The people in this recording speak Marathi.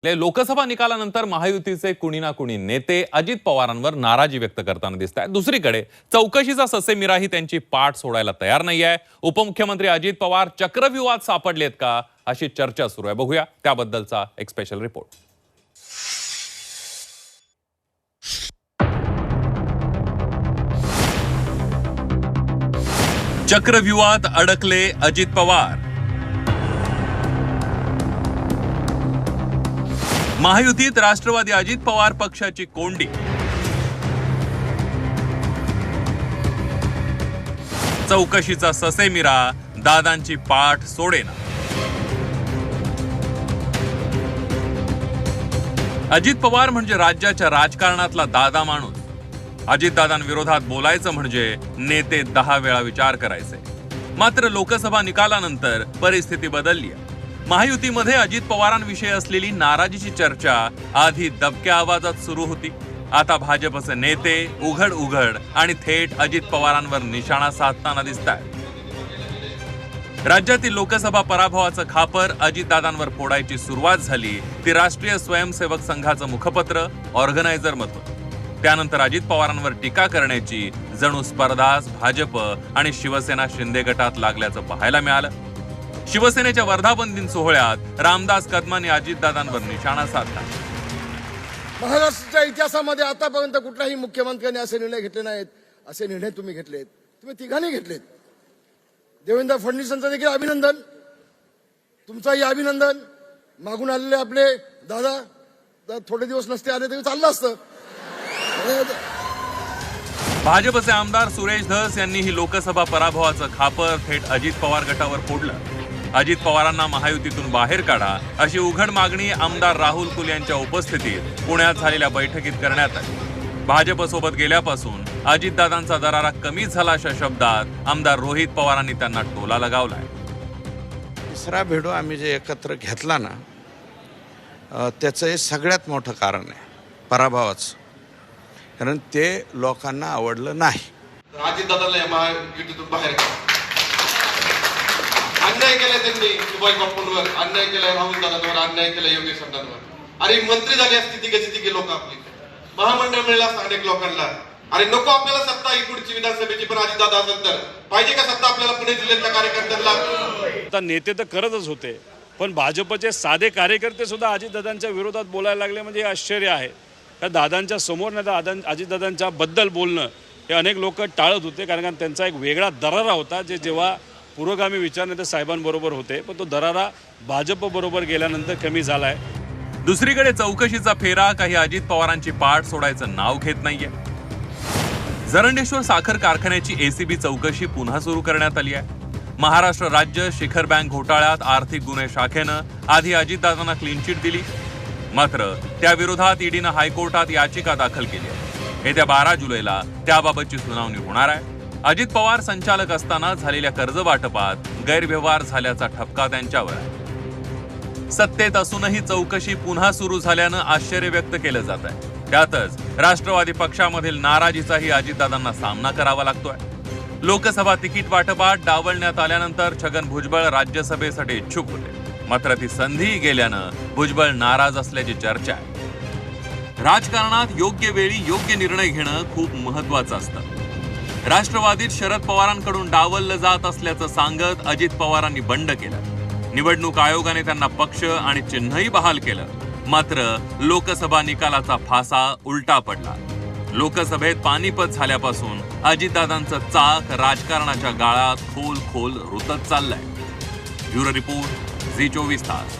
लोकसभा निकालानंतर महायुतीचे कुणी ना कुणी नेते अजित पवारांवर नाराजी व्यक्त करताना दिसत आहेत। दुसरीकडे चौकशीचा ससेमिराही त्यांची पाठ सोडायला तयार नाहीये। उपमुख्यमंत्री अजित पवार चक्रव्यूहात सापडलेत का अशी चर्चा सुरू आहे। बघूया त्याबद्दलचा एक स्पेशल रिपोर्ट। चक्रव्यूहात अडकले अजित पवार। महायुतीत राष्ट्रवादी अजित पवार पक्षाची कोंडी। चौकशीचा ससेमिरा दादांची पाठ सोडेना। अजित पवार म्हणजे राज्याच्या राजकारणातला दादा माणूस। अजितदादांविरोधात बोलायचं म्हणजे नेते 10 वेळा विचार करायचे। मात्र लोकसभा निकालानंतर परिस्थिती बदलली आहे। महायुतीमध्ये अजित पवारांविषयी असलेली नाराजीची चर्चा आधी दबक्या आवाजात सुरू होती। आता भाजपचे नेते उघड आणि थेट अजित पवारांवर निशाणा साधताना दिसतात। राज्यातील लोकसभा पराभवाचं खापर अजितदादांवर फोडायची सुरुवात झाली ती राष्ट्रीय स्वयंसेवक संघाचं मुखपत्र ऑर्गनायझर मधून। त्यानंतर अजित पवारांवर टीका करण्याची जणू स्पर्धाच भाजप आणि शिवसेना शिंदे गटात लागल्याचं पाहायला मिळालं। शिवसेनेच्या वर्धापन दिन सोहळ्यात रामदास कदमांनी अजितदादांवर निशाणा साधला। महाराष्ट्राच्या इतिहासामध्ये आतापर्यंत कुठल्याही मुख्यमंत्र्यांनी असे निर्णय घेतले नाहीत। असे निर्णय तुम्ही घेतलेत, तुम्ही तिघांनी घेतलेत। देवेंद्र फडणवीसांचं देखील अभिनंदन, तुमचंही अभिनंदन। मागून आलेले आपले दादा थोडे दिवस नसते आले तरी चाललं असतं। भाजपचे आमदार सुरेश धस यांनीही लोकसभा पराभवाचं खापर थेट अजित पवार गटावर फोडलं। अजित पवारांना महायुतीतून बाहेर काढा अशी उघड मागणी आमदार राहुल कुल यांच्या उपस्थितीत पुण्यात झालेल्या बैठकीत करण्यात आली। भाजपसोबत गेल्यापासून अजितदादांचा दरारा कमी झाला अशा शब्दात आमदार रोहित पवारांनी त्यांना टोला लगावलाय। तिसरा भेडू आम्ही जे एकत्र घेतला ना त्याचं हे सगळ्यात मोठं कारण आहे पराभवाचं, कारण ते लोकांना आवडलं नाही। अजितदादांना महायुतीतून बाहेर काढा। अन्याय केलाय त्यांनी सुभाष बापूंवर, अन्याय केलाय राहुल दादांवर, अन्याय केलाय योगेश शब्दांवर। अरे मंत्री झाली असती तिघे लोक आपली, महामंडळ मिळलं असतं अनेक लोकांना। अरे नको आपल्याला सत्ता ही पुढची विधानसभेची, पण अजितदादा असेल तर पाहिजे का सत्ता आपल्याला पुणे जिल्ह्यातल्या कार्यकर्त्यांना? आता नेते तर करतच होते, पण भाजपचे साधे कार्यकर्ते सुद्धा अजितदादांच्या विरोधात बोलायला लागले म्हणजे आश्चर्य आहे। त्या दादांच्या समोर नाही तर अजितदादांच्या बद्दल बोलणं हे अनेक लोक टाळत होते, कारण त्यांचा एक वेगळा दरारा होता जे जेव्हा पुरोगामी विचारनेते साहेबांबरोबर होते, पण तो दरारा भाजप बरोबर गेल्यानंतर कमी झालाय। दुसरीकडे चौकशीचा फेरा काही अजित पवारांची पाठ सोडायचं नाव घेत नाहीये। जरंडेश्वर साखर कारखान्याची एसीबी चौकशी पुन्हा सुरू करण्यात आली आहे। महाराष्ट्र राज्य शिखर बँक घोटाळ्यात आर्थिक गुन्हे शाखेनं आधी अजितदादांना क्लीन चिट दिली, मात्र त्याविरोधात ईडीनं हायकोर्टात याचिका दाखल केली आहे। येत्या 12 जुलैला त्याबाबतची सुनावणी होणार आहे। अजित पवार संचालक असताना झालेल्या कर्ज वाटपात गैरव्यवहार झाल्याचा ठपका त्यांच्यावर आहे। सत्तेत असूनही चौकशी पुन्हा सुरू झाल्यानं आश्चर्य व्यक्त केलं जात आहे। त्यातच राष्ट्रवादी पक्षामधील नाराजीचाही अजितदादांना सामना करावा लागतोय। लोकसभा तिकीट वाटपात डावलण्यात आल्यानंतर छगन भुजबळ राज्यसभेसाठी इच्छुक होते, मात्र ती संधी गेल्यानं भुजबळ नाराज असल्याची चर्चा आहे। राजकारणात योग्य वेळी योग्य निर्णय घेणं खूप महत्वाचं असतं। राष्ट्रवादीत शरद पवारांकडून डावललं जात असल्याचं सांगत अजित पवारांनी बंड केलं। निवडणूक आयोगाने त्यांना पक्ष आणि चिन्हही बहाल केलं, मात्र लोकसभा निकालाचा फासा उलटा पडला। लोकसभेत पानिपत झाल्यापासून अजितदादांचं चाक राजकारणाच्या गाळात खोल रुतत चाललंय। ब्युरो रिपोर्ट, झी 24 तास।